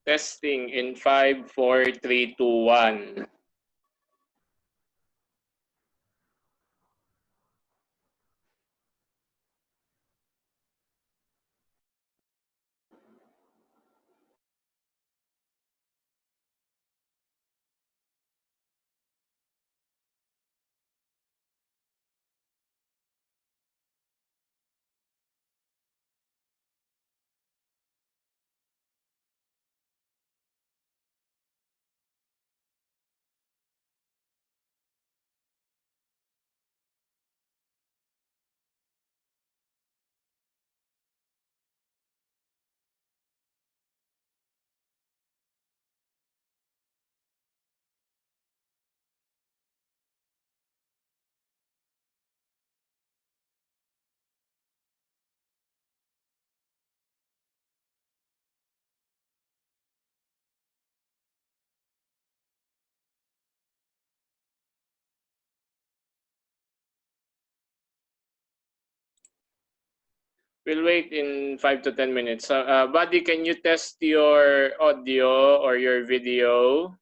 Testing in 5, 4, 3, 2, 1. We'll wait in 5 to 10 minutes. Buddy, can you test your audio or your video?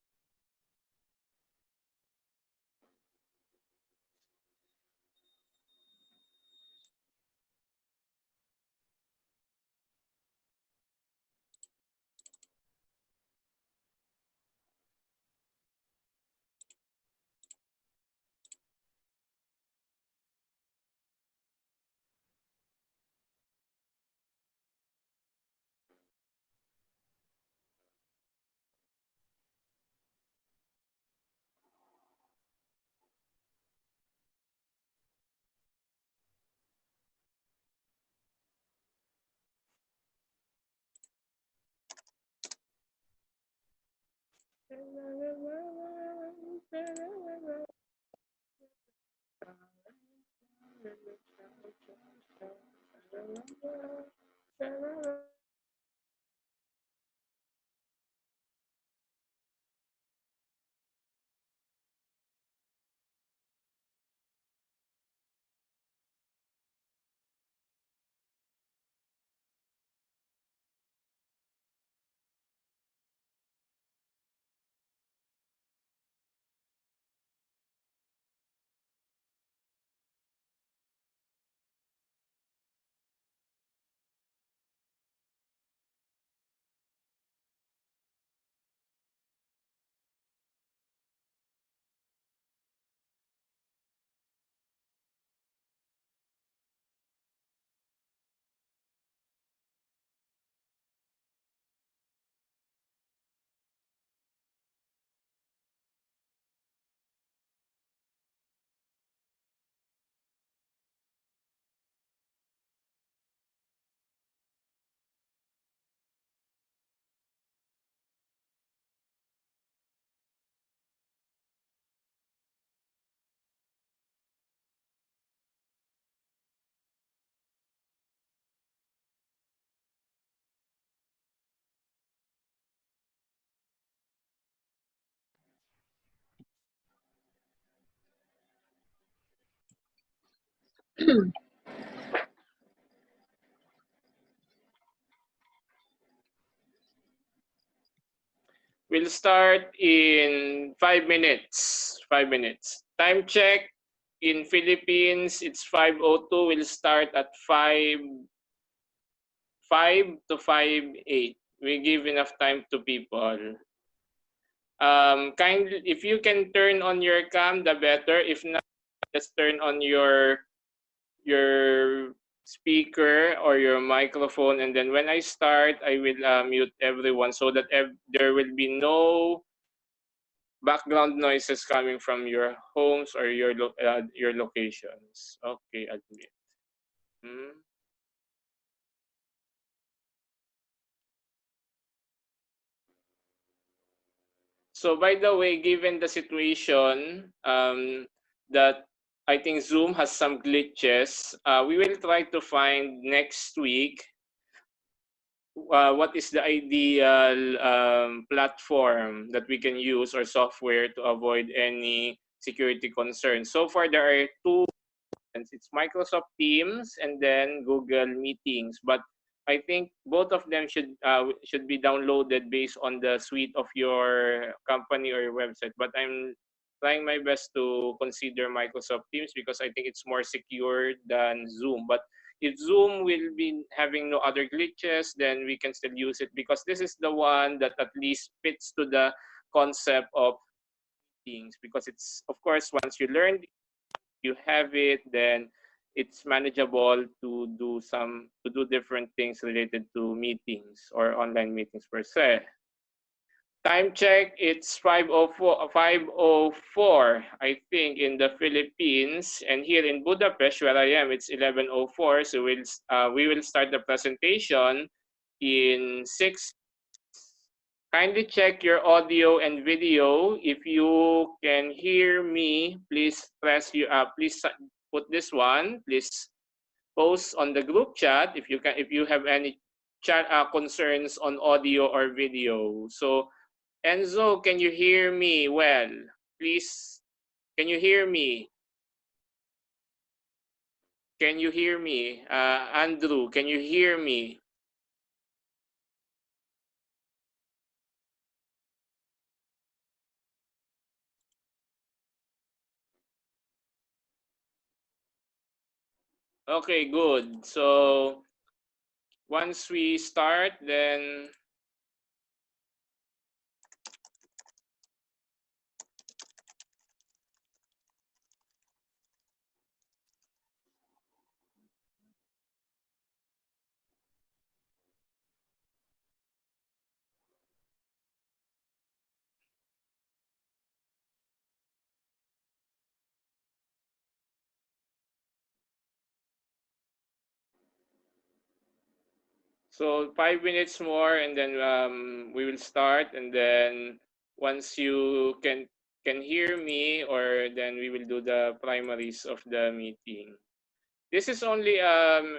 We'll start in 5 minutes. 5 minutes. Time check in Philippines, it's 5:02. We'll start at 5 to 5:08. We give enough time to people. Kindly, if you can turn on your cam, the better. If not, just turn on your speaker or your microphone, and then when I start, I will mute everyone so that there will be no background noises coming from your homes or your locations. Okay, admit. Hmm. So by the way, given the situation that I think Zoom has some glitches, we will try to find next week what is the ideal platform that we can use or software to avoid any security concerns. So far, there are two. It's Microsoft Teams and then Google Meetings. But I think both of them should be downloaded based on the suite of your company or your website. But I'm trying my best to consider Microsoft Teams because I think it's more secure than Zoom. But if Zoom will be having no other glitches, then we can still use it because this is the one that at least fits to the concept of things. Because it's, of course, once you learn, you have it, then it's manageable to do different things related to meetings or online meetings per se. Time check, it's 5:04, I think, in the Philippines. And here in Budapest, where I am, it's 11:04. So we will start the presentation in 6. Kindly check your audio and video. If you can hear me, please please put this one. Please post on the group chat if you have any chat concerns on audio or video. So Enzo, can you hear me well? Please, can you hear me? Can you hear me? Andrew, can you hear me? Okay, good. So once we start, then so 5 minutes more, and then we will start. And then once you can hear me, or then we will do the primaries of the meeting. This is only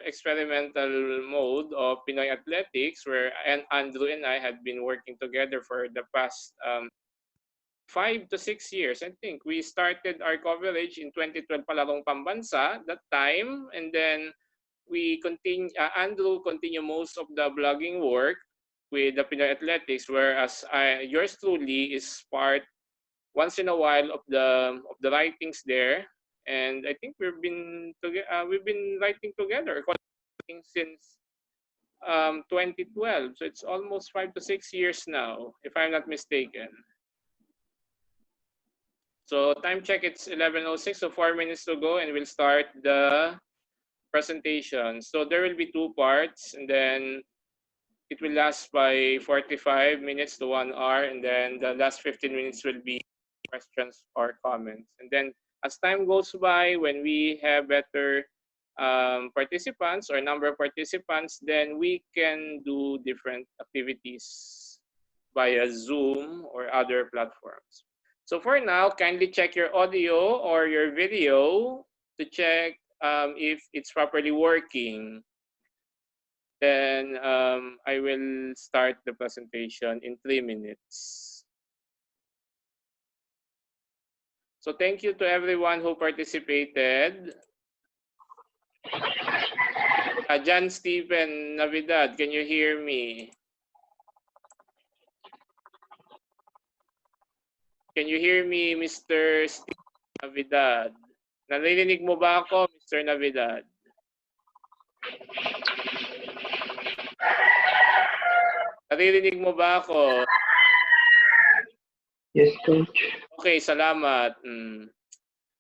experimental mode of Pinoy Athletics, where Andrew and I had been working together for the past 5 to 6 years. I think we started our coverage in 2012 palarong pambansa that time, and then we continue. Andrew continue most of the blogging work with the Pinoy Athletics, whereas yours truly is part once in a while of the writings there. And I think we've been writing together since 2012, so it's almost 5 to 6 years now, if I'm not mistaken. So time check, it's 11:06, so 4 minutes to go, and we'll start the presentation. So there will be two parts, and then it will last by 45 minutes to 1 hour, and then the last 15 minutes will be questions or comments. And then as time goes by, when we have better participants or number of participants, then we can do different activities via Zoom or other platforms. So for now, kindly check your audio or your video to check if it's properly working. Then I will start the presentation in 3 minutes. So thank you to everyone who participated. John Stephen Navidad, can you hear me? Can you hear me, Mr. Stephen Navidad? Narinig mo ba ako, Mr. Navidad? Naririnig mo ba ako? Yes, coach. Okay, salamat.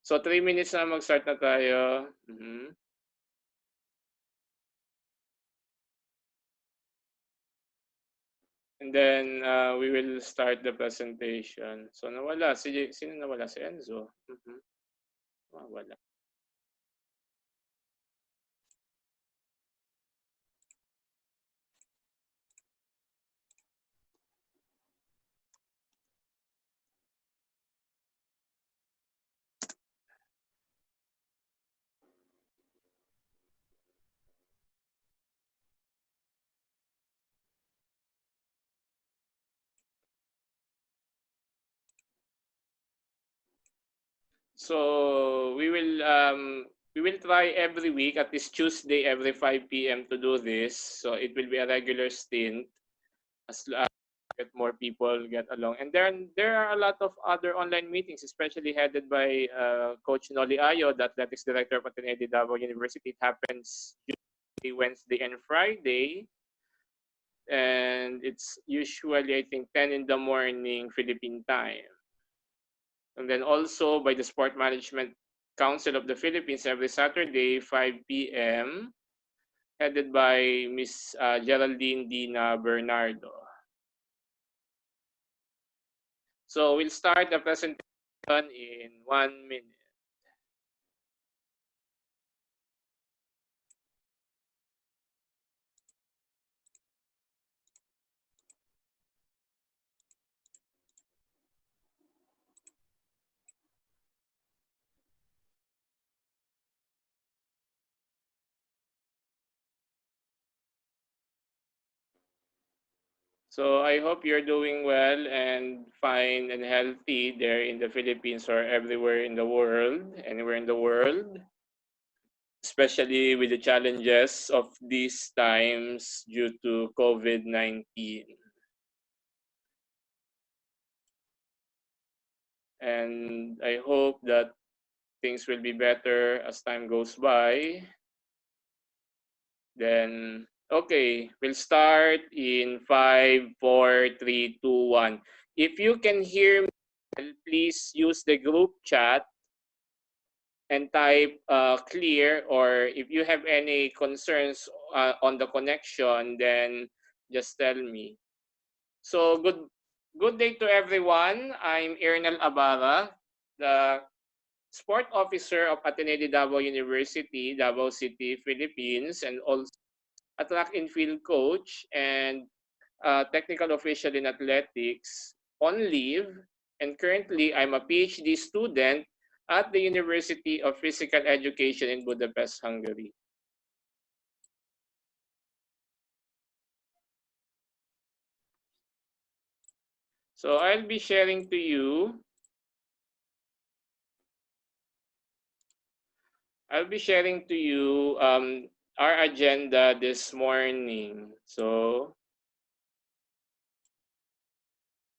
So 3 minutes na mag-start na tayo. And then we will start the presentation. So nawala. Sino nawala? Si Enzo. Wala. So we will we will try every week, at least Tuesday every 5 p.m. to do this. So it will be a regular stint as get more people get along. And then there are a lot of other online meetings, especially headed by Coach Noli Ayo, the athletics director of Ateneo de Davao University. It happens Tuesday, Wednesday, and Friday. And it's usually, I think, 10 in the morning Philippine time. And then also by the Sport Management Council of the Philippines every Saturday, 5 p.m., headed by Miss Geraldine Dina Bernardo. So we'll start the presentation in 1 minute. So I hope you're doing well and fine and healthy there in the Philippines or everywhere in the world, anywhere in the world, especially with the challenges of these times due to COVID-19. And I hope that things will be better as time goes by. Then, okay, we'll start in 5, 4, 3, 2, 1. If you can hear me, please use the group chat and type clear, or if you have any concerns on the connection, then just tell me. So good day to everyone. I'm Airnel Abarra, the sport officer of Ateneo de Davao University, Davao City, Philippines, and also a track and field coach and technical official in athletics on leave. And currently, I'm a PhD student at the University of Physical Education in Budapest, Hungary. So I'll be sharing to you our agenda this morning. So,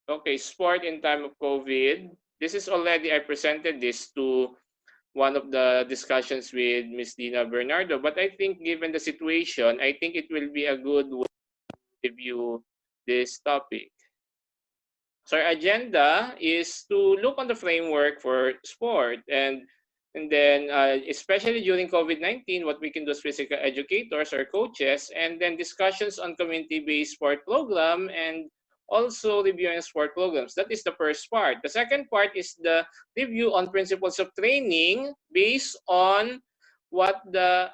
okay, sport in time of COVID. This is already, I presented this to one of the discussions with Miss Dina Bernardo, but I think given the situation, I think it will be a good way to review this topic. So our agenda is to look on the framework for sport, and then especially during COVID-19, what we can do as physical educators or coaches, and then discussions on community-based sport program and also reviewing sport programs. That is the first part. The second part is the review on principles of training based on what the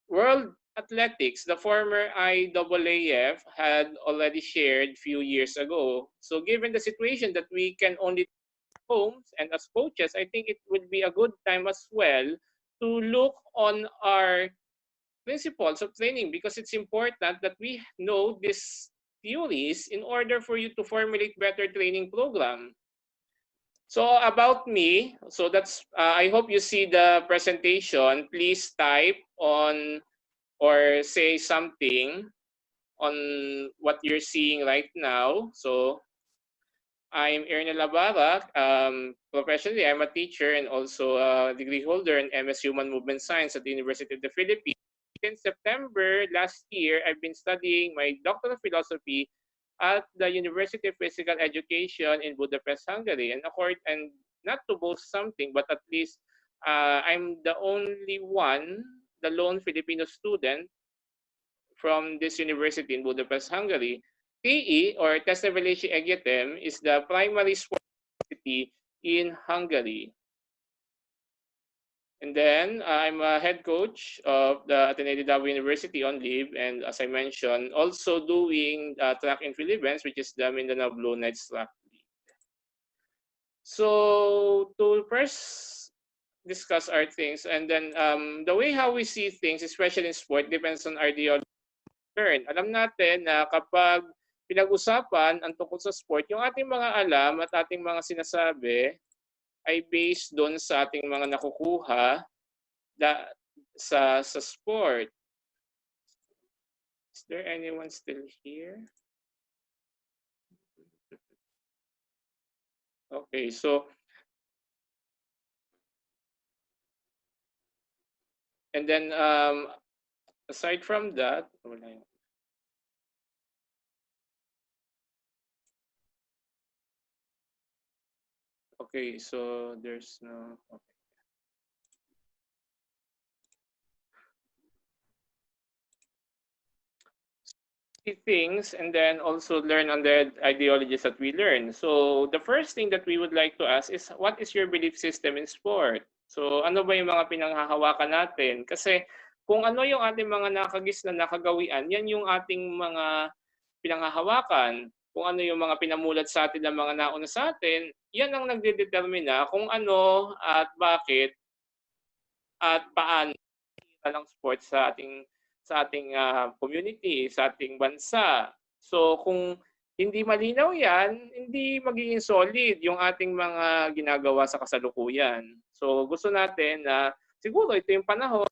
World Athletics, the former IAAF, had already shared few years ago. So given the situation that we can only homes and as coaches, I think it would be a good time as well to look on our principles of training, because it's important that we know these theories in order for you to formulate better training program. So about me, so that's I hope you see the presentation. Please type on or say something on what you're seeing right now. So I'm Airnel Abarra. Professionally, I'm a teacher and also a degree holder in MS Human Movement Science at the University of the Philippines. Since September last year, I've been studying my Doctor of Philosophy at the University of Physical Education in Budapest, Hungary. And not to boast something, but at least I'm the only one, the lone Filipino student from this university in Budapest, Hungary. TE, or Tesnevelési Egyetem, is the primary sport university in Hungary. And then I'm a head coach of the Ateneo de Davao University on leave, and as I mentioned, also doing track and field events, which is the Mindanao Blue Knights Track League. So to first discuss our things, and then the way how we see things, especially in sport, depends on ideology. Alam natin na kapag pinag-usapan ang tungkol sa sport, yung ating mga alam at ating mga sinasabi ay based doon sa ating mga nakukuha sa sport. Is there anyone still here? Okay, so and then aside from that, okay, so there's no things and then also learn on the ideologies that we learn. So the first thing that we would like to ask is what is your belief system in sport? So ano ba yung mga pinanghahawakan natin? Kasi kung ano yung ating mga nakagis na nakagawian, yan yung ating mga pinanghahawakan. Kung ano yung mga pinamulat sa atin ng mga nauna sa atin, yan ang nagdedetermina kung ano at bakit at paano ng sports sa ating community, sa ating bansa. So kung hindi malinaw 'yan, hindi magiging solid yung ating mga ginagawa sa kasalukuyan. So gusto natin na siguro ito yung panahon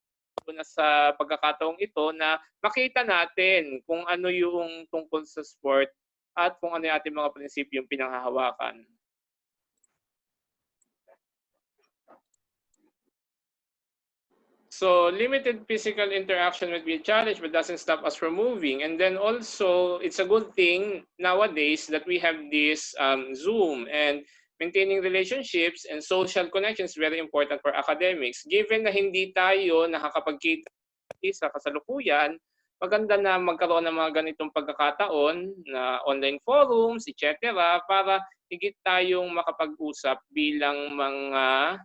na sa pagkakataong ito na makita natin kung ano yung tungkol sa sport at kung ano yung ating mga prinsipyong pinanghahawakan. So limited physical interaction would be a challenge, but doesn't stop us from moving. And then also, it's a good thing nowadays that we have this Zoom and maintaining relationships and social connections very important for academics. Given na hindi tayo nakakapagkita sa kasalukuyan, maganda na magkaroon ng mga ganitong pagkakataon na online forums, etc. para higit tayong makapag-usap bilang mga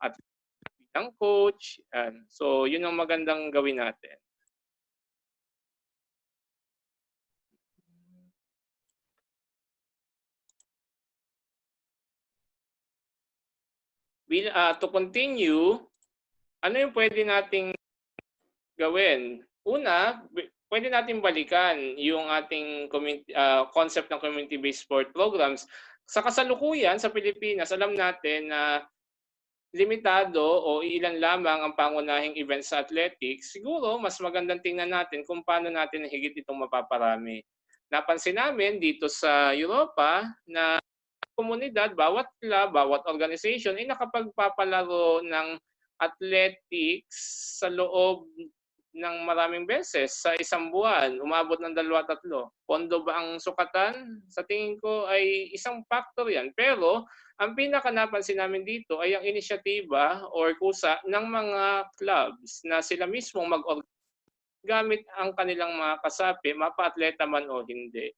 at ng coach. So, yun ang magandang gawin natin. To continue, ano yung pwede nating gawin? Una, pwede natin balikan yung ating concept ng community-based sport programs. Sa kasalukuyan, sa Pilipinas, alam natin na limitado o ilan lamang ang pangunahing events sa athletics. Siguro, mas magandang tingnan natin kung paano natin higit itong mapaparami. Napansin namin dito sa Europa na komunidad, bawat club, bawat organization ay nakapagpapalaro ng athletics sa loob ng maraming beses sa isang buwan, umabot ng 2, 3. Pondo ba ang sukatan? Sa tingin ko ay isang factor yan. Pero ang pinaka napansin namin dito ay ang inisyatiba or kusa ng mga clubs na sila mismo gamit ang kanilang mga kasapi, mapa-atleta man o hindi.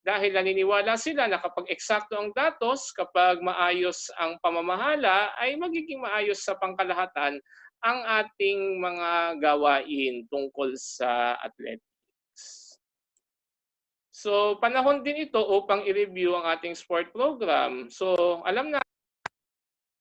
Dahil naniniwala sila na kapag eksakto ang datos, kapag maayos ang pamamahala, ay magiging maayos sa pangkalahatan ang ating mga gawain tungkol sa athletics. So, panahon din ito upang i-review ang ating sport program. So, alam na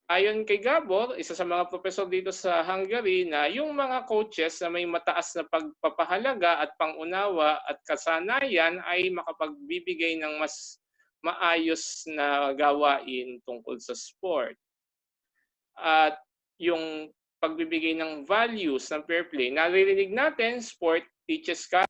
ayon kay Gabor, isa sa mga profesor dito sa Hungary, na yung mga coaches na may mataas na pagpapahalaga at pangunawa at kasanayan ay makapagbibigay ng mas maayos na gawain tungkol sa sport. At yung pagbibigay ng values ng fair play, naririnig natin, sport teaches ka.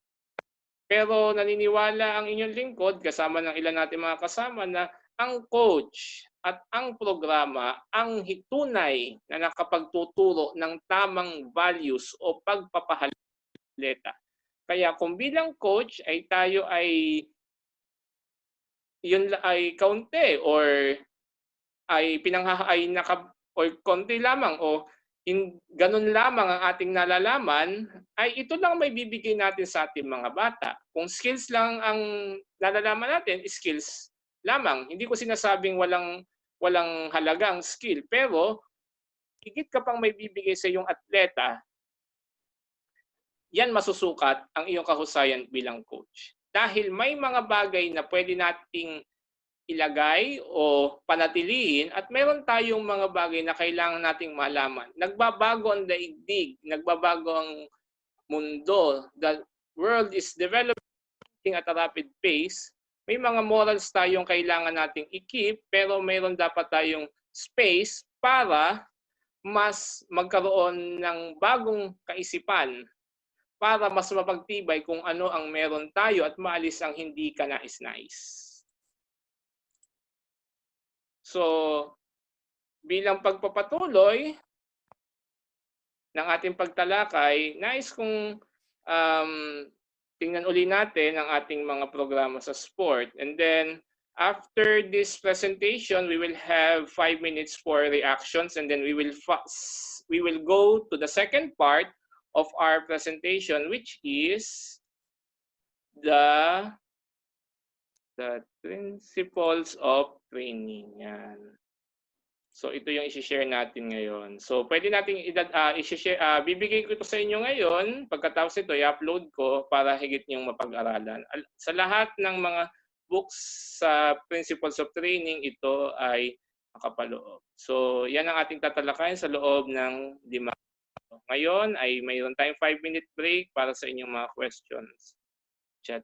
Pero naniniwala ang inyong lingkod, kasama ng ilan natin mga kasama, na ang coach at ang programa ang tunay na nakapagtuturo ng tamang values o pagpapahaleta. Kaya kung bilang coach ay tayo ay yun ay kaunti or ay or konti lamang o ganun lamang ang ating nalalaman, ay ito lang may bibigay natin sa ating mga bata. Kung skills lang ang nalalaman natin, skills lamang. Hindi ko sinasabing walang halaga ang skill, pero higit ka pang may bibigay sa iyong atleta, yan masusukat ang iyong kahusayan bilang coach. Dahil may mga bagay na pwede nating ilagay o panatilihin at meron tayong mga bagay na kailangan nating malaman. Nagbabago ang daigdig, nagbabago ang mundo. The world is developing at a rapid pace. May mga morals tayong kailangan nating i-keep pero meron dapat tayong space para mas magkaroon ng bagong kaisipan para mas mapagtibay kung ano ang meron tayo at maalis ang hindi kanais-nais. So, bilang pagpapatuloy ng ating pagtalakay, nais kong tingnan uli natin ang ating mga programa sa sport. And then, after this presentation, we will have 5 minutes for reactions, and then we will go to the second part of our presentation, which is the principles of training. Yan. So ito yung i-share natin ngayon. So pwede nating i-share, bibigay ko ito sa inyo ngayon. Pagkatapos ito, i-upload ko para higit niyong mapag-aralan. Sa lahat ng mga books sa Principles of Training, ito ay nakapaloob. So yan ang ating tatalakayin sa loob ng 5 minuto. Ngayon ay mayroon tayong 5-minute break para sa inyong mga questions, etc.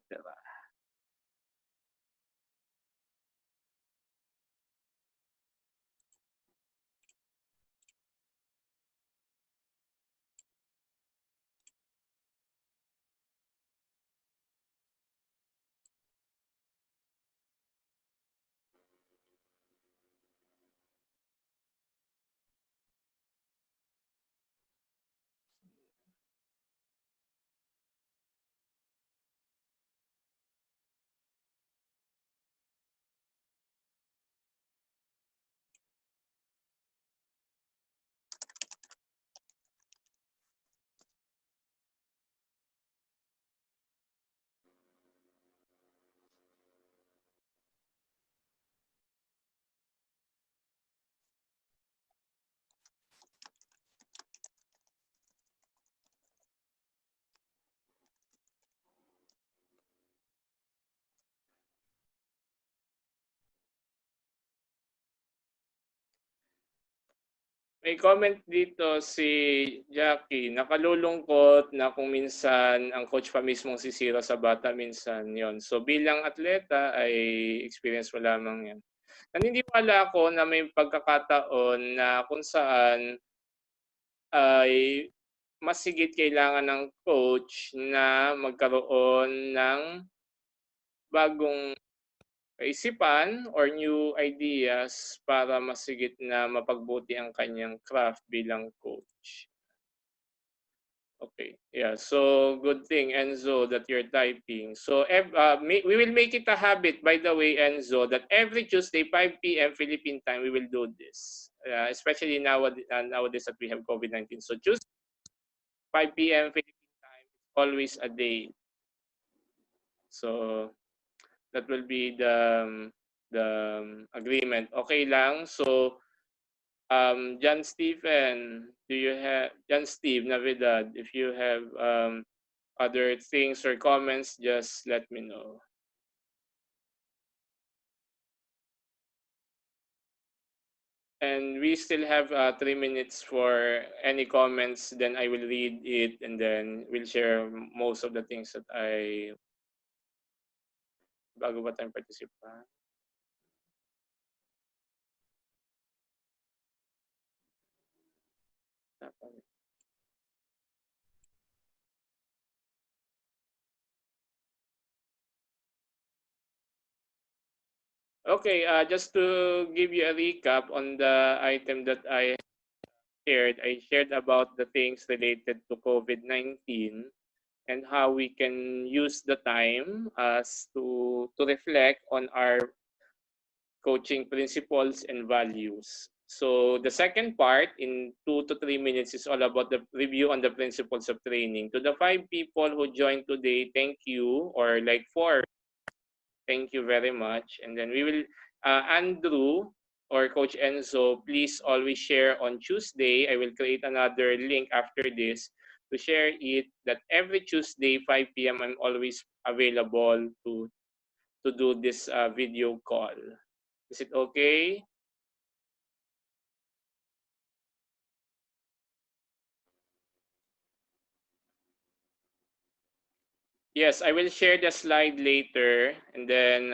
May comment dito si Jackie, nakalulungkot na kung minsan ang coach pa mismong sisira sa bata, minsan yon. So bilang atleta ay experience mo lamang yan. Naniniwala ako na may pagkakataon na kung saan ay mas higit kailangan ng coach na magkaroon ng bagong kaisipan or new ideas para mas higit na mapagbuti ang kanyang craft bilang coach. Okay, yeah. So good thing, Enzo, that you're typing. So we will make it a habit, by the way, Enzo, that every Tuesday, 5 p.m. Philippine time, we will do this. Especially nowadays that we have COVID-19. So Tuesday, 5 p.m. Philippine time, always a day. So that will be the agreement. Okay lang. So John Stephen, do you have John Steve Navidad? If you have other things or comments, just let me know. And we still have 3 minutes for any comments. Then I will read it, and then we'll share most of the things that I bago ba tayong participant. Okay, just to give you a recap on the item that I shared about the things related to COVID-19 and how we can use the time as to reflect on our coaching principles and values. So the second part in 2 to 3 minutes is all about the review on the principles of training. To the 5 people who joined today, thank you, or like 4, thank you very much. And then we will, Andrew or Coach Enzo, please always share on Tuesday. I will create another link after this to share it that every Tuesday, 5 p.m., I'm always available to do this video call. Is it okay? Yes, I will share the slide later, and then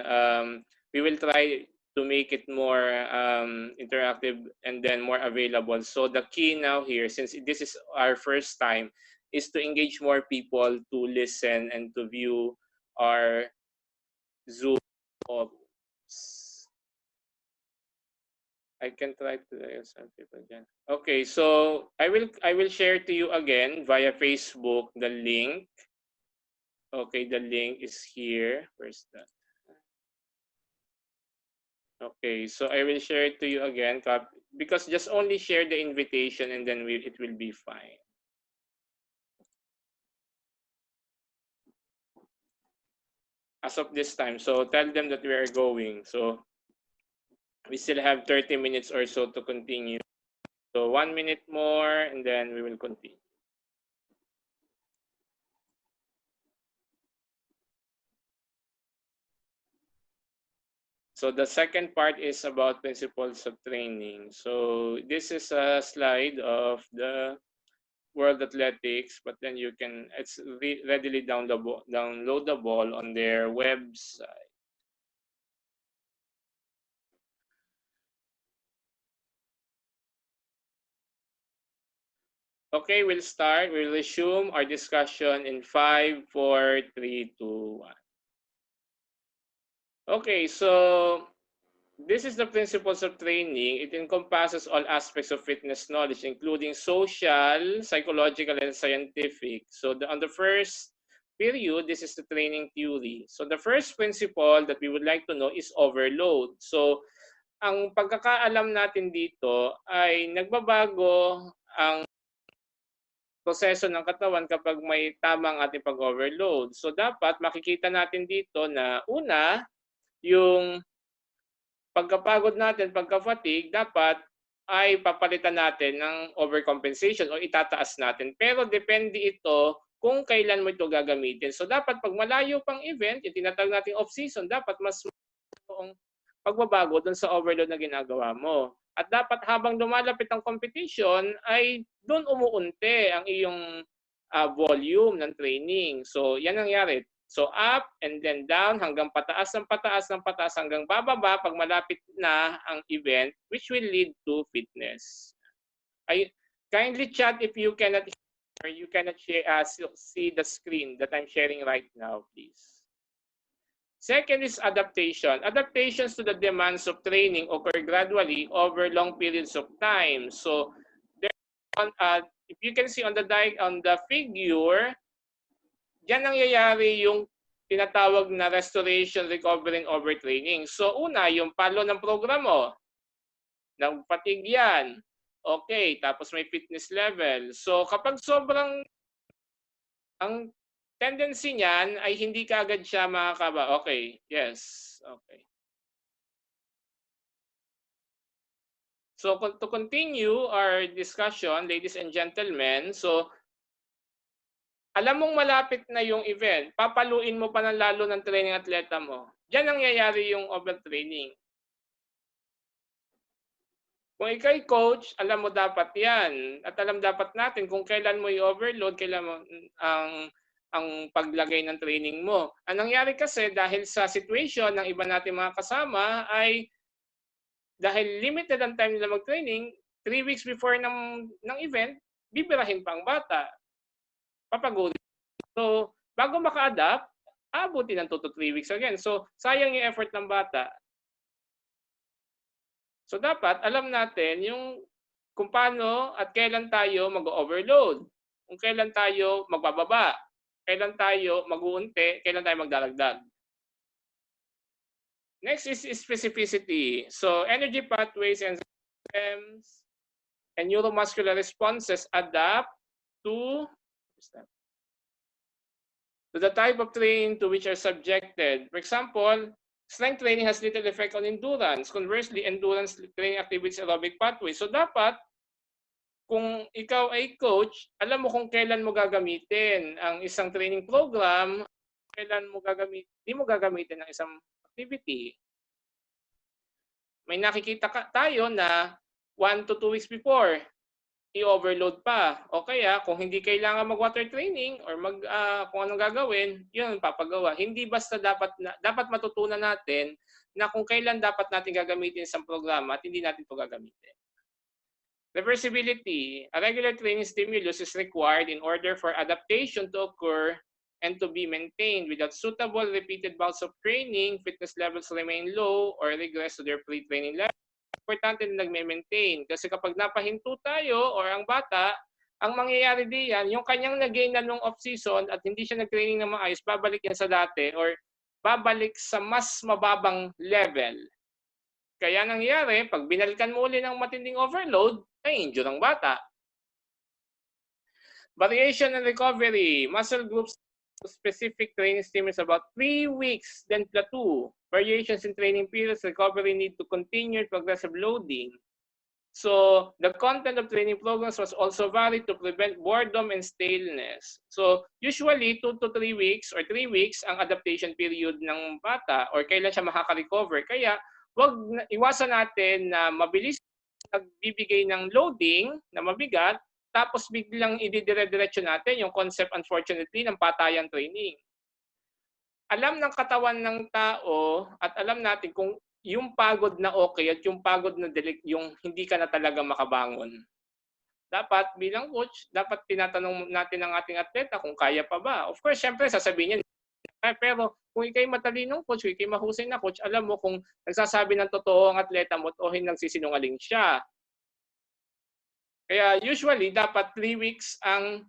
we will try to make it more interactive and then more available. So the key now here, since this is our first time, is to engage more people to listen and to view our Zoom. I can try to some people again. Okay, so I will share to you again via Facebook the link. Okay, the link is here. Where's that? Okay, so I will share it to you again, because just only share the invitation and then it will be fine. As of this time, so tell them that we are going. So we still have 30 minutes or so to continue. So 1 minute more and then we will continue. So the second part is about principles of training. So this is a slide of the World Athletics, but then it's readily downloadable on their website. Okay, we'll start. We'll resume our discussion in 5, 4, 3, 2, 1. Okay, so this is the principles of training. It encompasses all aspects of fitness knowledge, including social, psychological, and scientific. So on the first period, this is the training theory. So the first principle that we would like to know is overload. So ang pagkakaalam natin dito ay nagbabago ang proseso ng katawan kapag may tamang ating pag-overload. So dapat makikita natin dito na una, yung pagkapagod natin, pagka-fatigue, dapat ay papalitan natin ng overcompensation o itataas natin. Pero depende ito kung kailan mo ito gagamitin. So dapat pag malayo pang event, yung tinatawag nating off-season, dapat mas mayroong pagbabago dun sa overload na ginagawa mo. At dapat habang lumalapit ang competition ay doon umuunti ang iyong volume ng training. So yan ang nangyari. So up and then down hanggang pataas ng pataas ng pataas hanggang bababa pag malapit na ang event, which will lead to fitness. I kindly chat if you cannot hear or you cannot see the screen that I'm sharing right now, please. Second is adaptation. Adaptations to the demands of training occur gradually over long periods of time. So if you can see on the figure, diyan nangyayari yung tinatawag na restoration, recovery, and overtraining. So una, yung palo ng programo, nagpatig yan. Okay, tapos may fitness level. So kapag sobrang, ang tendency niyan ay hindi kaagad siya makakaba. Okay, yes, okay. So to continue our discussion, ladies and gentlemen, so alam mong malapit na yung event, papaluin mo pa ng lalo ng training atleta mo. Diyan nangyayari yung overtraining. Kung ikay coach, alam mo dapat yan. At alam dapat natin kung kailan mo i-overload, kailan mo ang paglagay ng training mo. Ang nangyari kasi dahil sa situation ng iba nating mga kasama ay dahil limited ang time nila mag-training, 3 weeks before ng event, bibirahin pa ang bata. Papagurin. So, bago maka-adapt, abutin ng 2 to 3 weeks again. So, sayang yung effort ng bata. So dapat alam natin yung kung paano at kailan tayo mag-overload, kung kailan tayo magbababa, kailan tayo mag-uunti, kailan tayo magdaragdag. Next is specificity. So energy pathways and systems and neuromuscular responses adapt to the type of training to which are subjected. For example, strength training has little effect on endurance. Conversely, endurance training activates aerobic pathways. So dapat, kung ikaw ay coach, alam mo kung kailan mo gagamitin ang isang training program, kailan mo hindi mo gagamitin ang isang activity. May nakikita tayo na 1 to 2 weeks before, i-overload pa. O kaya kung hindi kailangan mag-water training or kung anong gagawin, yun papagawa. Hindi basta dapat matutunan natin na kung kailan dapat natin gagamitin isang programa at hindi natin ito gagamitin. Reversibility. A regular training stimulus is required in order for adaptation to occur and to be maintained. Without suitable repeated bouts of training, fitness levels remain low or regress to their pre-training level. Importante na nagme-maintain. Kasi kapag napahinto tayo or ang bata, ang mangyayari diyan, yung kanyang nag-gain na nung off-season at hindi siya nag-training na maayos, babalik yan sa dati or babalik sa mas mababang level. Kaya nangyayari, pag binalikan mo uli ng matinding overload, ay injure ang bata. Variation and recovery. Muscle groups specific training stimulus about 3 weeks, then plateau. Variations in training periods, recovery need to continue progressive loading. So the content of training programs was also varied to prevent boredom and staleness. So usually 2 to 3 weeks or 3 weeks ang adaptation period ng bata or kailan siya makaka-recover. Kaya iwasan natin na mabilis nagbibigay ng loading na mabigat tapos biglang ididire-diretso natin yung concept unfortunately ng patayan training. Alam ng katawan ng tao at alam natin kung yung pagod na okay at yung pagod na yung hindi ka na talaga makabangon. Dapat bilang coach, dapat tinatanong natin ang ating atleta kung kaya pa ba. Of course, syempre sasabihin niya, pero kung ikay matalinong coach, kung ikay mahusay na coach, alam mo kung nagsasabi ng totoo ang atleta mo o nagsisinungaling siya. Kaya usually, dapat 3 weeks ang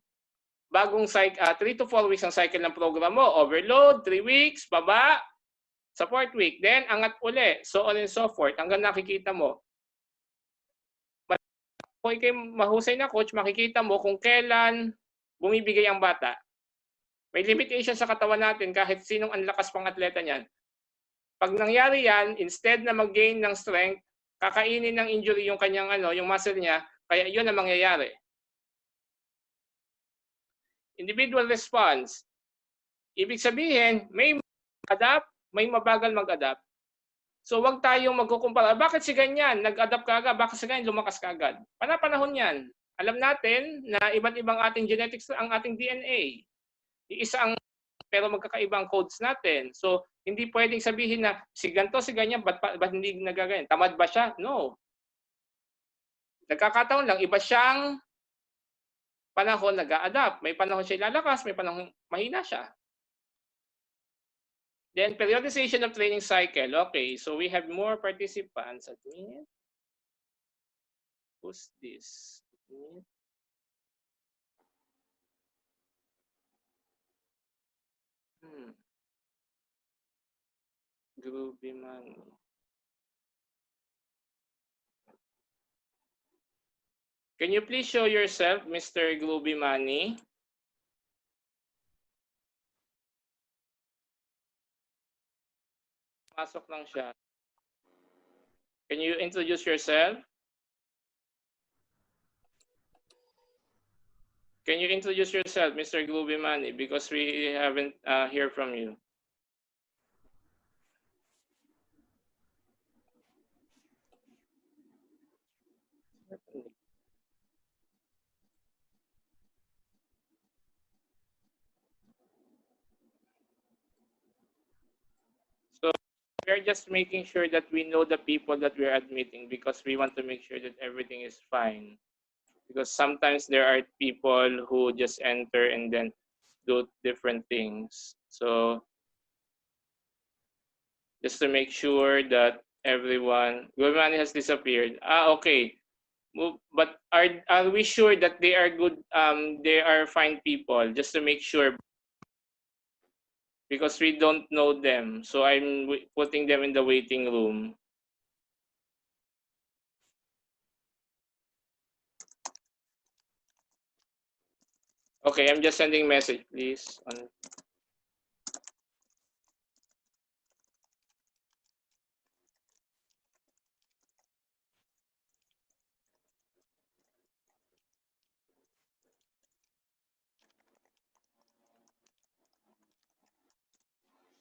bagong cycle, 3 to 4 weeks ang cycle ng program mo. Overload, 3 weeks, baba, sa 4th week. Then, angat uli. So on and so forth. Hanggang nakikita mo. Kung ikay mahusay na coach, makikita mo kung kailan bumibigay ang bata. May limitation sa katawan natin kahit sinong ang lakas pang atleta niyan. Pag nangyari yan, instead na mag-gain ng strength, kakainin ng injury yung kanyang yung muscle niya, kaya yun ang mangyayari. Individual response. Ibig sabihin, may adapt, may mabagal mag-adapt. So wag tayong magkukumpara. Bakit si ganyan? Nag-adapt ka agad. Bakit si ganyan? Lumakas ka agad. Panahon yan. Alam natin na iba't ibang ating genetics, ang ating DNA. Iisa ang pero magkakaibang codes natin. So hindi pwedeng sabihin na si ganito, si ganyan, ba't hindi nagaganyan? Tamad ba siya? No. Nagkakataon lang, iba siyang panahon nag-a-adapt. May panahon siya lalakas, may panahon mahina siya. Then periodization of training cycle. Okay, so we have more participants. Admit. Who's this? Admit. Groovy Money. Can you please show yourself, Mr. Groovy Money? Pasok lang siya. Can you introduce yourself? Can you introduce yourself, Mr. Groovy Money? Because we haven't heard from you. So we're just making sure that we know the people that we're admitting because we want to make sure that everything is fine. Because sometimes there are people who just enter and then do different things. So just to make sure that everyone, Gomani has disappeared. Okay. But are we sure that they are good? They are fine people. Just to make sure, because we don't know them. So I'm putting them in the waiting room. Okay, I'm just sending message, please.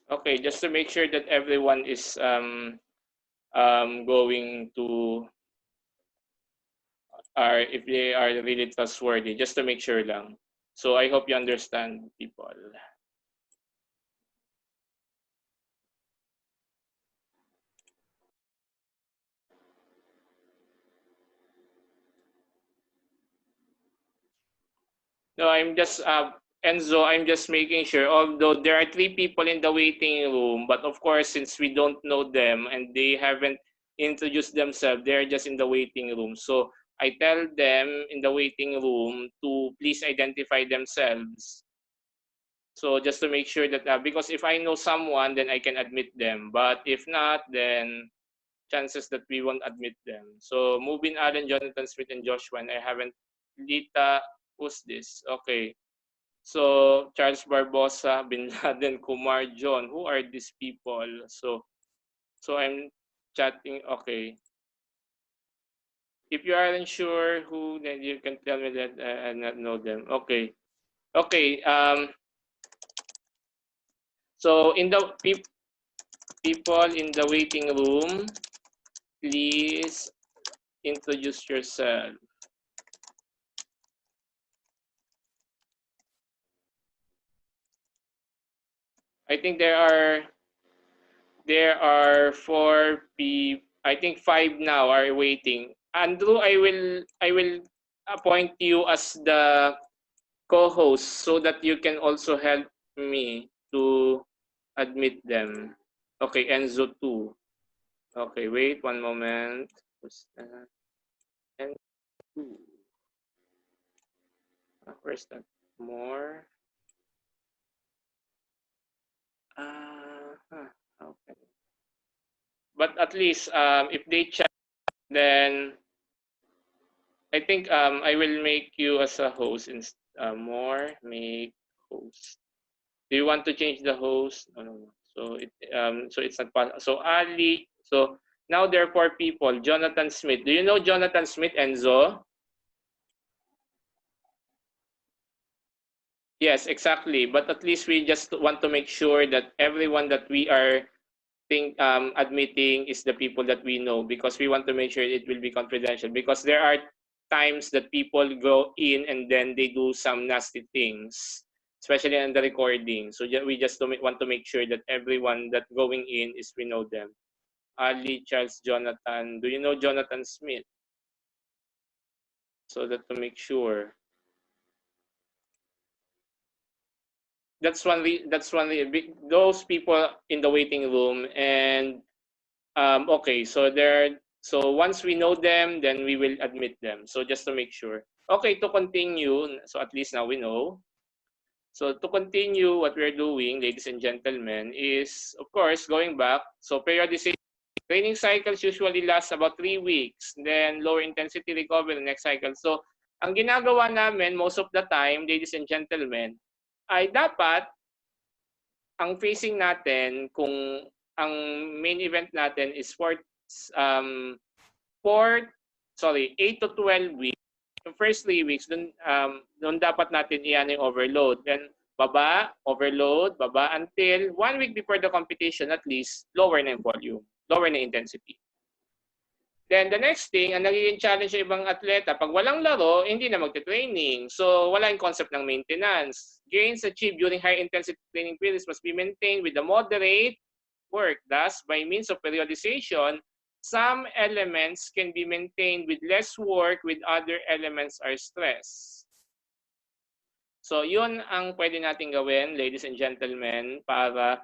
Okay, just to make sure that everyone is going to if they are really trustworthy, just to make sure lang. So I hope you understand, people. No, I'm just Enzo, I'm just making sure. Although there are 3 people in the waiting room, but of course, since we don't know them and they haven't introduced themselves, they're just in the waiting room. So I tell them in the waiting room to please identify themselves. So just to make sure that because if I know someone, then I can admit them. But if not, then chances that we won't admit them. So Mubin, Allen, Jonathan Smith, and Joshua. And I haven't. Lita, who's this? Okay. So Charles Barbosa, Bin Laden, Kumar, John. Who are these people? So I'm chatting. Okay. If you aren't sure who, then you can tell me that I not know them. Okay. Okay. So in the people in the waiting room, please introduce yourself. I think there are 4 people. I think 5 now are waiting. Andrew, I will appoint you as the co-host so that you can also help me to admit them. Okay, Enzo too. Okay, wait one moment. Enzo 2. Where's that? More. Huh. Okay. But at least if they chat, then I think I will make you as a host. More make host. Do you want to change the host? No, no, no. So it's not possible. So Ali. So now there are 4 people. Jonathan Smith. Do you know Jonathan Smith, Enzo? Yes, exactly. But at least we just want to make sure that everyone that we are admitting is the people that we know, because we want to make sure it will be confidential, because there are times that people go in and then they do some nasty things, especially in the recording. So we just want to make sure that everyone that going in is we know them. Ali, Charles, Jonathan. Do you know Jonathan Smith? So that to make sure. Those people in the waiting room. And okay, so once we know them, then we will admit them. So just to make sure. Okay, to continue, so at least now we know. So to continue, what we're doing, ladies and gentlemen, is of course going back. So periodization training cycles usually last about 3 weeks. Then lower intensity recovery the next cycle. So ang ginagawa namin most of the time, ladies and gentlemen, ay dapat ang facing natin, kung ang main event natin is um, 8 to 12 weeks. Yung first 3 weeks, dun dapat natin iyan yung overload. Then, overload, baba until 1 week before the competition, at least, lower na yung volume, lower na intensity. Then the next thing, ang nagiging challenge sa ibang atleta, pag walang laro, hindi na magte-training. So wala yung concept ng maintenance. Gains achieved during high intensity training periods must be maintained with a moderate work. Thus, by means of periodization, some elements can be maintained with less work, with other elements are stress. So yun ang pwede natin gawin, ladies and gentlemen, para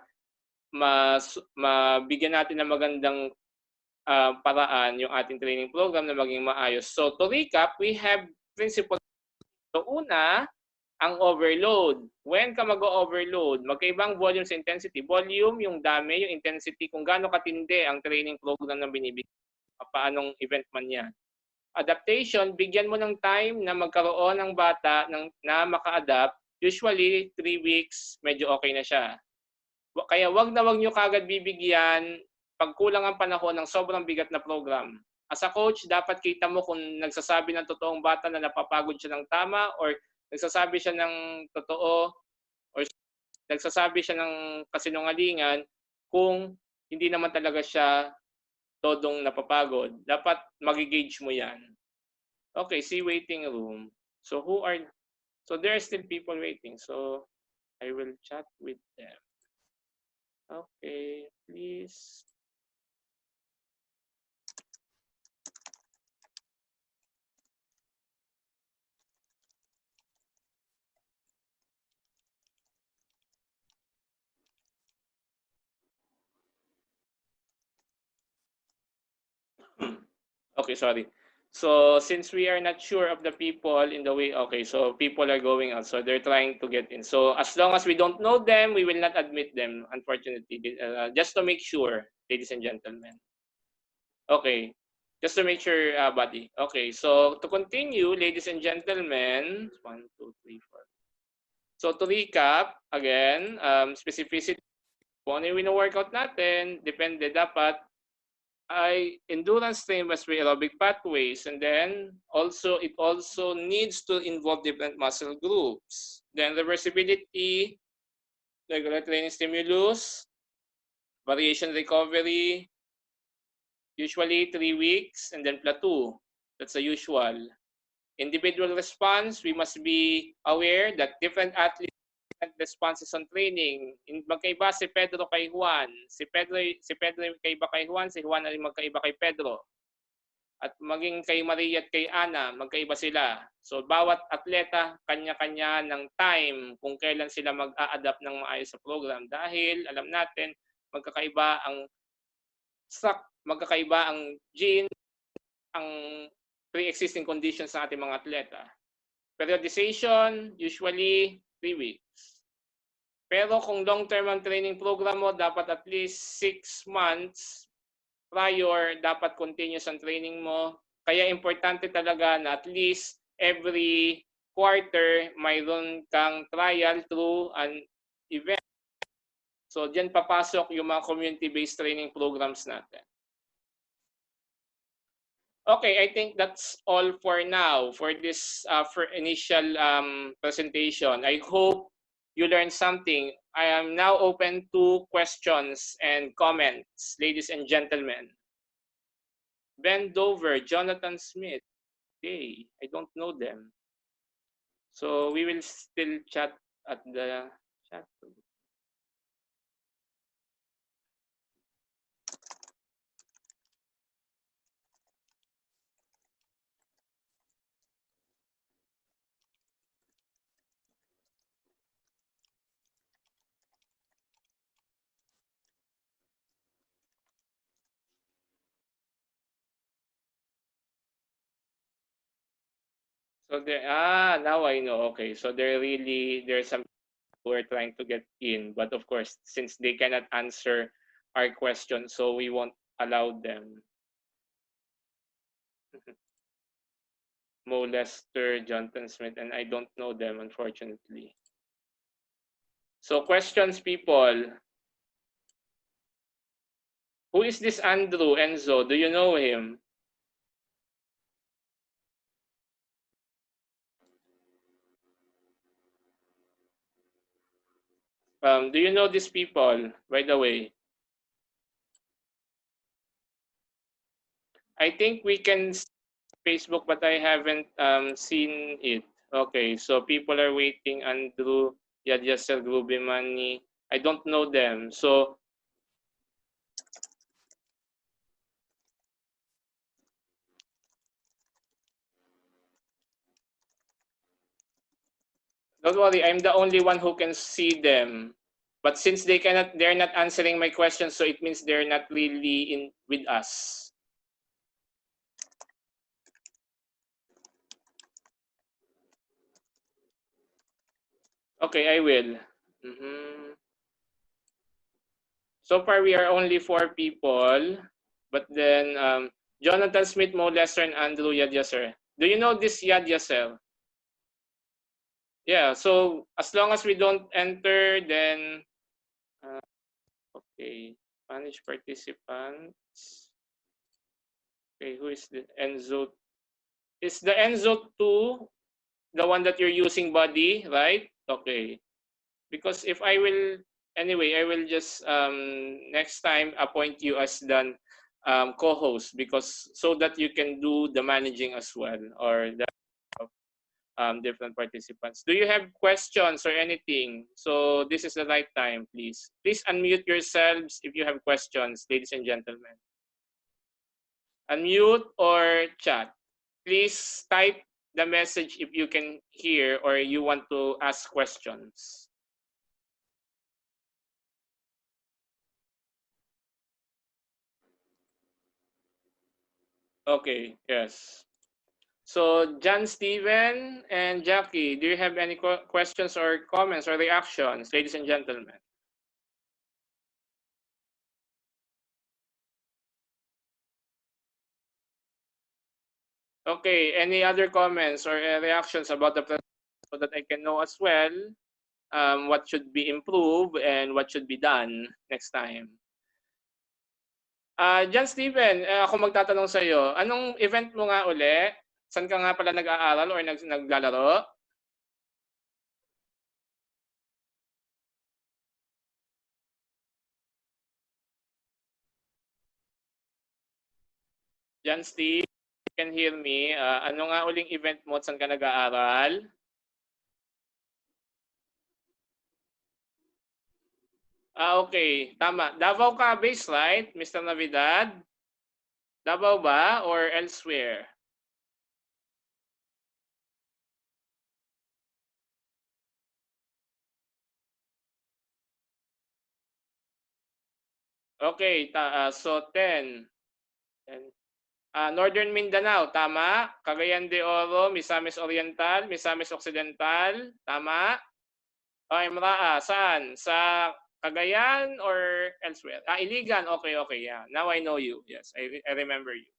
mabigyan natin ng magandang paraan yung ating training program na maging maayos. So to recap, we have principles. So una, ang overload. When ka mag-overload, magkaibang volume sa intensity. Volume, yung dami, yung intensity, kung gaano katindi ang training program na binibigay, paanong event man yan. Adaptation, bigyan mo ng time na magkaroon ng bata na maka-adapt. Usually, 3 weeks, medyo okay na siya. Kaya wag nyo kagad bibigyan pag kulang ang panahon ng sobrang bigat na program. As a coach, dapat kita mo kung nagsasabi ng totoong bata na napapagod siya ng tama, or nagsasabi siya ng totoo, or nagsasabi siya ng kasinungalingan, kung hindi naman talaga siya todong napapagod. Dapat mag-gauge mo yan. Okay, see waiting room. So who are, so there are still people waiting. So I will chat with them. Okay, please. Okay, sorry. So since we are not sure of the people in the way, okay, so people are going out, so they're trying to get in. So as long as we don't know them, we will not admit them, unfortunately, just to make sure, ladies and gentlemen. Okay, just to make sure, buddy. Okay, so to continue, ladies and gentlemen, 1, 2, 3, 4. So to recap, again, specificity, kung ano yung wino-workout natin, depende dapat ay endurance training must be aerobic pathways, and then also it also needs to involve different muscle groups. Then reversibility, regular training stimulus, variation recovery, usually 3 weeks, and then plateau. That's the usual. Individual response, we must be aware that different athletes have different responses on training. Magkaiba si Pedro kay Juan. Si Pedro magkaiba kay Juan, si Juan ay magkaiba kay Pedro. At maging kay Maria at kay Ana, magkaiba sila. So bawat atleta, kanya-kanya ng time kung kailan sila mag-a-adapt ng maayos sa program. Dahil alam natin, magkakaiba ang magkakaiba ang gene, ang pre-existing conditions ng ating mga atleta. Periodization, usually 3 weeks. Pero kung long-term ang training program mo, dapat at least 6 months prior, dapat continuous ang training mo. Kaya importante talaga na at least every quarter, mayroon kang trial through an event. So, diyan papasok yung mga community-based training programs natin. Okay, I think that's all for now for this for initial presentation. I hope you learned something. I am now open to questions and comments, ladies and gentlemen. Ben Dover, Jonathan Smith. Okay, I don't know them. So we will still chat at the chat. So there, now I know. Okay, so there's some who are trying to get in, but of course, since they cannot answer our question, so we won't allow them. Mo Lester, Jonathan Smith, and I don't know them, unfortunately. So questions, people. Who is this Andrew Enzo? Do you know him? Do you know these people, by the way? I think we can see Facebook, but I haven't seen it. Okay, so people are waiting. Andrew, Yadyaser, Grubimani. I don't know them. So don't worry, I'm the only one who can see them. But since they're not answering my questions, so it means they're not really in with us. Okay, I will. So far, we are only 4 people. But then, Jonathan Smith, Mo Lester, and Andrew Yadyaser. Do you know this Yadyaser? Yeah, so as long as we don't enter, then okay, Spanish participants. Okay, who is the Enzo? Is the Enzo 2 the one that you're using, buddy, right? Okay. Because if I will, anyway, I will just next time appoint you as the co-host, because so that you can do the managing as well, or the different participants. Do you have questions or anything? So this is the right time, please. Please unmute yourselves if you have questions, ladies and gentlemen. Unmute or chat. Please type the message if you can hear or you want to ask questions. Okay, yes. So John, Steven, and Jackie, do you have any questions or comments or reactions, ladies and gentlemen? Okay, any other comments or reactions about the presentation so that I can know as well what should be improved and what should be done next time? John Steven, ako magtatanong sa iyo, anong event mo nga uli? Saan ka nga pala nag-aaral or naglalaro? John Steve, you can hear me. Ano nga uling event mo at saan ka nag-aaral? Okay. Tama. Davao ka base, right, Mr. Navidad? Davao ba or elsewhere? Okay. So 10. Northern Mindanao, tama? Cagayan de Oro, Misamis Oriental, Misamis Occidental, tama? Okay, saan? Sa Cagayan or elsewhere? Iligan. Okay, okay. Yeah. Now I know you. Yes, I remember you.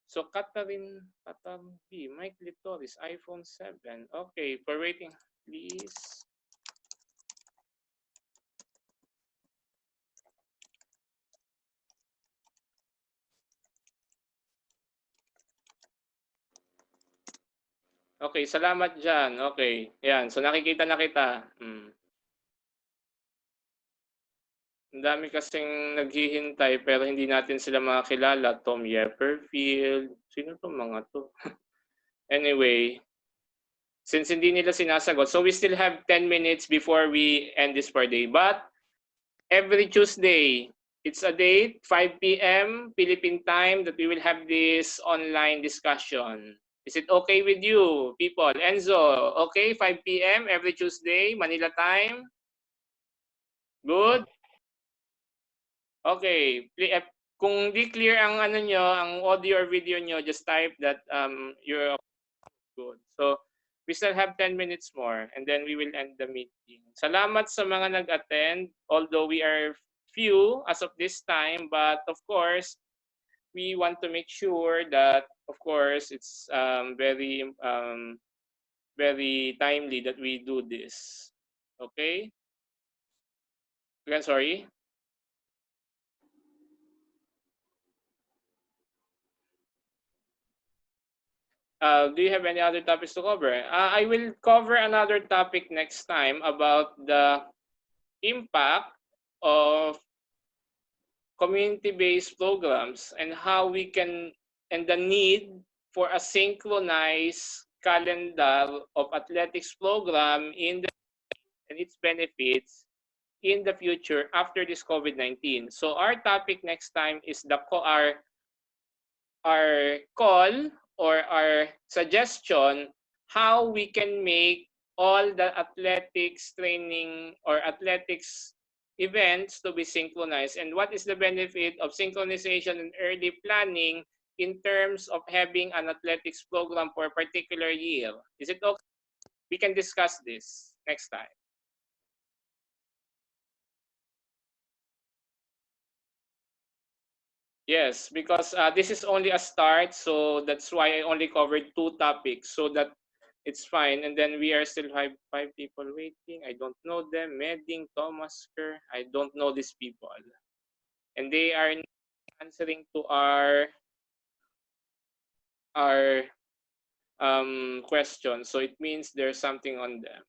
So Catherine Katambi, Mike Litoris, iPhone 7. Okay, for waiting, please. Okay, salamat dyan. Okay, yan. So nakikita na kita. Ang dami kasing naghihintay pero hindi natin sila makakilala. Tom Yepperfield. Sino tong mga to? Anyway, since hindi nila sinasagot, so we still have 10 minutes before we end this per day. But every Tuesday, it's a date, 5 p.m. Philippine time, that we will have this online discussion. Is it okay with you, people? Enzo, okay, 5 p.m. every Tuesday, Manila time? Good? Okay. Kung di clear ang ano nyo, ang audio or video nyo, just type that you're good. So, we still have 10 minutes more and then we will end the meeting. Salamat sa mga nag-attend, although we are few as of this time, but of course, we want to make sure that, of course, it's very timely that we do this. Okay? Again, sorry. Do you have any other topics to cover? I will cover another topic next time about the impact of community-based programs and how we can, and the need for a synchronized calendar of athletics program in the and its benefits in the future after this COVID-19. So our topic next time is our call or our suggestion how we can make all the athletics training or athletics events to be synchronized, and what is the benefit of synchronization and early planning in terms of having an athletics program for a particular year. Is it okay? We can discuss this next time. Yes, because this is only a start, so that's why I only covered 2 topics, so that it's fine. And then we are still five people waiting. I don't know them. Medding, Thomas Kerr. I don't know these people, and they are answering to our question. So it means there's something on them.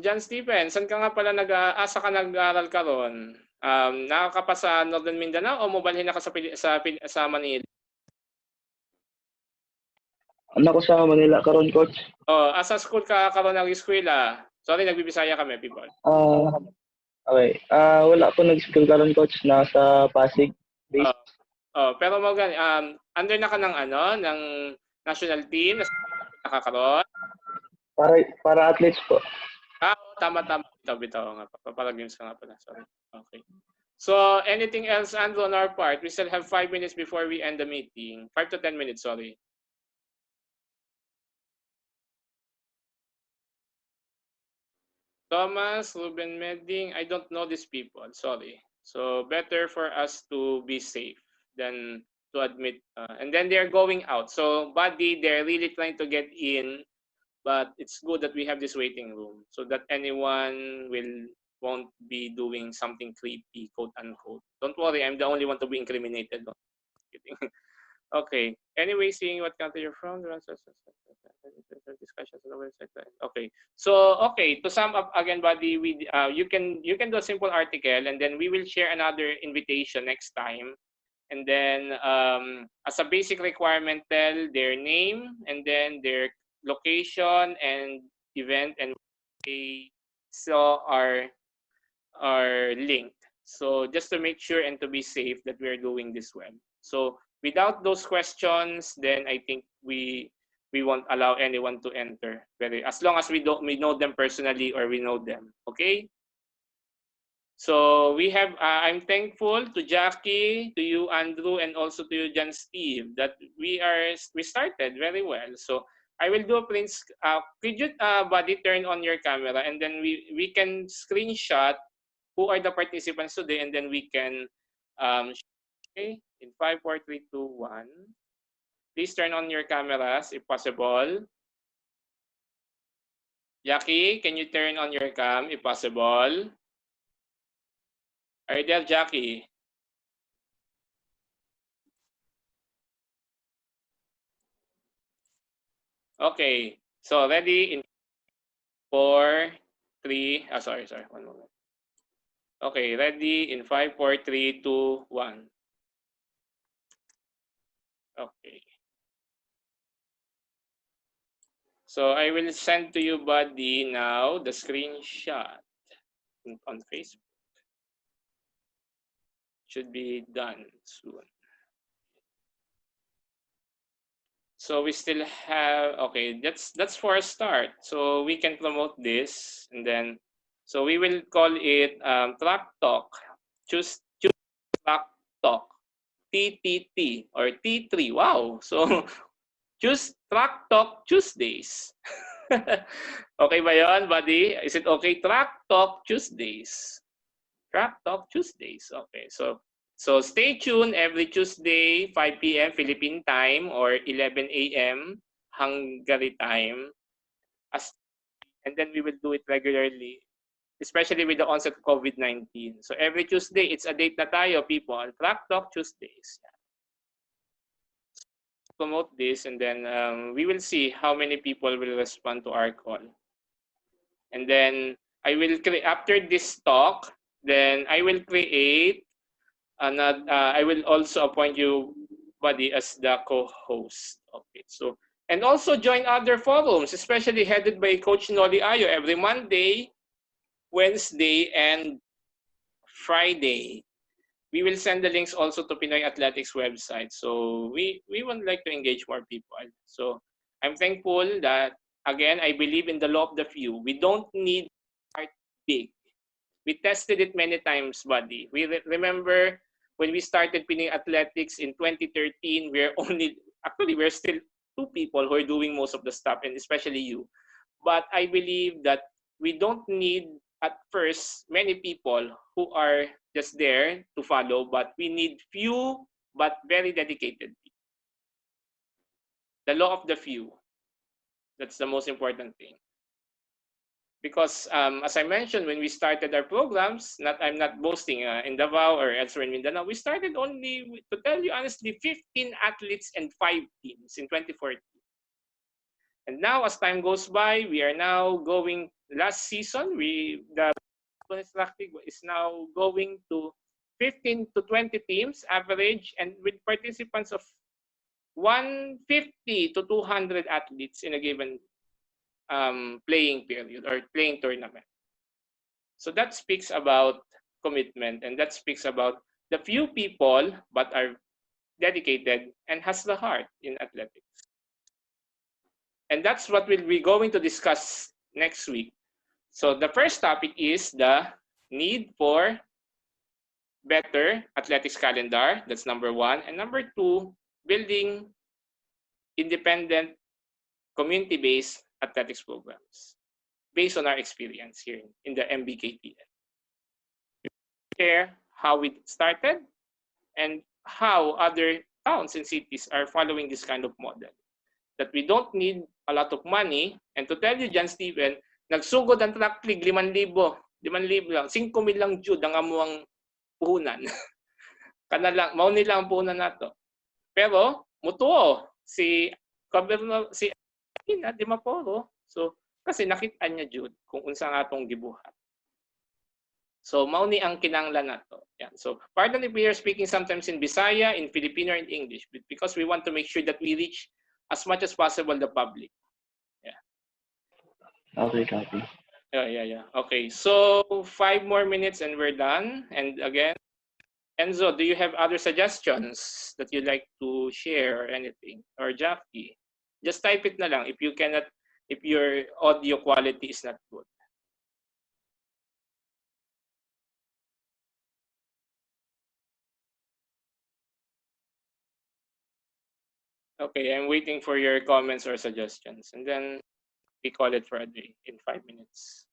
John Stephen, saan ka nga pala asa ka nag-aaral ka ron? Nakakapasa Northern Mindanao o mobalhin na ka sa Manila? Ano ko sa Manila karon, coach? Oh, asa school ka karon nag-eskwela? Sorry, nagbibisaya kami, people. Okay. Wala ko nag-school karon, coach. Nasa Pasig base. Pero under na ka ng ng national team na nakakaroon? Para athletes po. Tama. Bitaw nga. Para games ka nga pala. Sorry. Okay. So, anything else, Andrew, on our part? We still have 5 minutes before we end the meeting. 5 to 10 minutes, sorry. Thomas, Ruben Medding, I don't know these people, sorry. So, better for us to be safe than to admit. And then they're going out. So, buddy, they're really trying to get in, but it's good that we have this waiting room so that anyone won't be doing something creepy, quote unquote. Don't worry, I'm the only one to be incriminated. Kidding. Okay. Anyway, seeing what country you're from, discussions on the website. Okay. So, to sum up again, buddy, you can do a simple article, and then we will share another invitation next time. And then, as a basic requirement, tell their name and then their location and event, and they saw our link. So just to make sure and to be safe that we're doing this well. So without those questions, then I think we won't allow anyone to enter. As long as we know them personally or we know them. Okay? So we have I'm thankful to Jackie, to you Andrew, and also to you John Steve that we started very well. So I will do a print. Could you buddy turn on your camera, and then we can screenshot who are the participants today, and then we can okay, in 5, 4, 3, 2, 1. Please turn on your cameras if possible. Jackie, can you turn on your cam if possible? Are you there, Jackie? Okay, so ready in 4, 3. Sorry, one moment. Okay, ready in 5, 4, 3, 2, 1. Okay. So I will send to you, buddy, now the screenshot on Facebook. Should be done soon. So we still have, okay, that's for a start. So we can promote this, and then, so we will call it Track Talk. Choose Track Talk. TTT or T3. Wow. So choose Track Talk Tuesdays. Okay ba yun, buddy? Is it okay? Track Talk Tuesdays. Track Talk Tuesdays. Okay. So stay tuned every Tuesday, 5 p.m. Philippine time or 11 a.m. Hungary time. And then we will do it regularly, especially with the onset of COVID-19. So every Tuesday, it's a date na tayo, people. Track Talk Tuesdays. Promote this, and then we will see how many people will respond to our call. And then I will create, after this talk, then I will create another, I will also appoint you, buddy, as the co-host. Okay, so, and also join other forums, especially headed by Coach Noli Ayo every Monday, Wednesday, and Friday. We will send the links also to Pinoy Athletics website. So we would like to engage more people. So I'm thankful that, again, I believe in the law of the few. We don't need to start big. We tested it many times, buddy. We remember when we started Pinoy Athletics in 2013, we're still 2 people who are doing most of the stuff, and especially you. But I believe that we don't need at first many people who are just there to follow, but we need few but very dedicated people. The law of the few. That's the most important thing. Because as I mentioned, when we started our programs, I'm not boasting in Davao or elsewhere in Mindanao, we started only, to tell you honestly, 15 athletes and 5 teams in 2014. And now, as time goes by, we are now going. Last season, the Track League is now going to 15 to 20 teams average, and with participants of 150 to 200 athletes in a given playing period or playing tournament. So that speaks about commitment, and that speaks about the few people but are dedicated and has the heart in athletics. And that's what we'll be going to discuss next week. So the first topic is the need for better athletics calendar. That's number one. And number two, building independent community-based athletics programs based on our experience here in the MBKTL. Share how we started and how other towns and cities are following this kind of model. That we don't need a lot of money. And to tell you, John Steven, nagsugod ang track league, 5,000. 5,000 lang. 5,000 lang jud ang amuang puhunan. Kana lang, mao nila ang puhunan nato. Pero, mutuo, si Governor, si Ina, di maporo. So, kasi nakita niya jud kung unsa nga atong gibuhat. So, mao ni ang kinanglan nato. Yan. So, pardon if we are speaking sometimes in Bisaya, in Filipino, and English, because we want to make sure that we reach as much as possible the public. Yeah. Okay, copy. Yeah. Okay, so 5 more minutes and we're done. And again, Enzo, do you have other suggestions that you'd like to share or anything? Or Jackie? Just type it na lang if you cannot, if your audio quality is not good. Okay, I'm waiting for your comments or suggestions. And then we call it for a day in 5 minutes.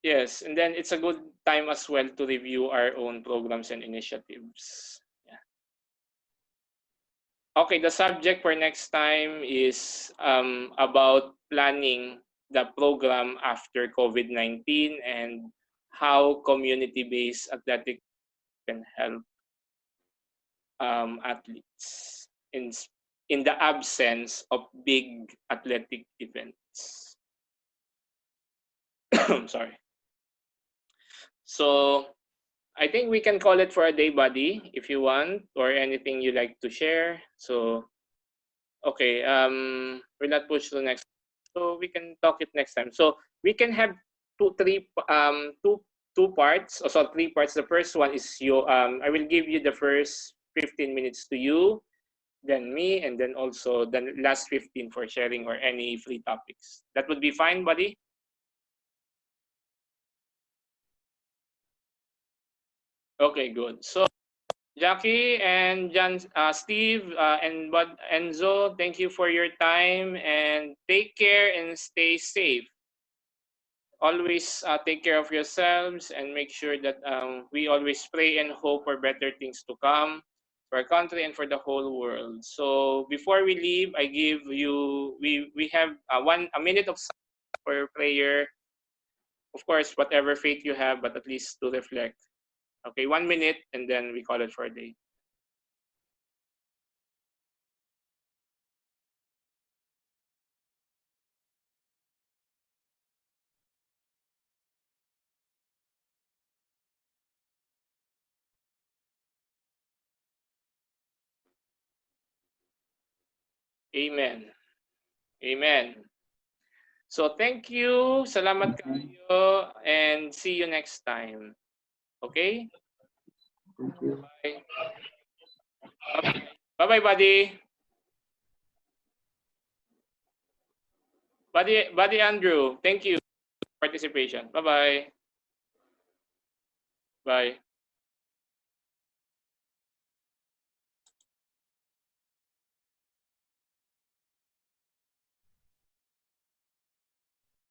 Yes, and then it's a good time as well to review our own programs and initiatives. Yeah. Okay, the subject for next time is about planning the program after COVID-19 and how community-based athletics can help athletes in the absence of big athletic events. Sorry. So I think we can call it for a day, buddy, if you want, or anything you like to share. So, okay, we'll not push to the next. So we can talk it next time. So we can have two parts. So 3 parts. The first one is I will give you the first 15 minutes to you, then me, and then also the last 15 for sharing or any free topics. That would be fine, buddy. Okay, good. So Jackie and John, Steve, and Enzo, thank you for your time and take care and stay safe. Always take care of yourselves and make sure that we always pray and hope for better things to come for our country and for the whole world. So before we leave, I give you, we have a minute of silence for prayer. Of course, whatever faith you have, but at least to reflect. Okay, 1 minute and then we call it for a day. Amen. Amen. So thank you. Salamat kayo and see you next time. Okay? Thank you. Bye. Bye-bye, buddy. Buddy Andrew, thank you for participation. Bye-bye. Bye.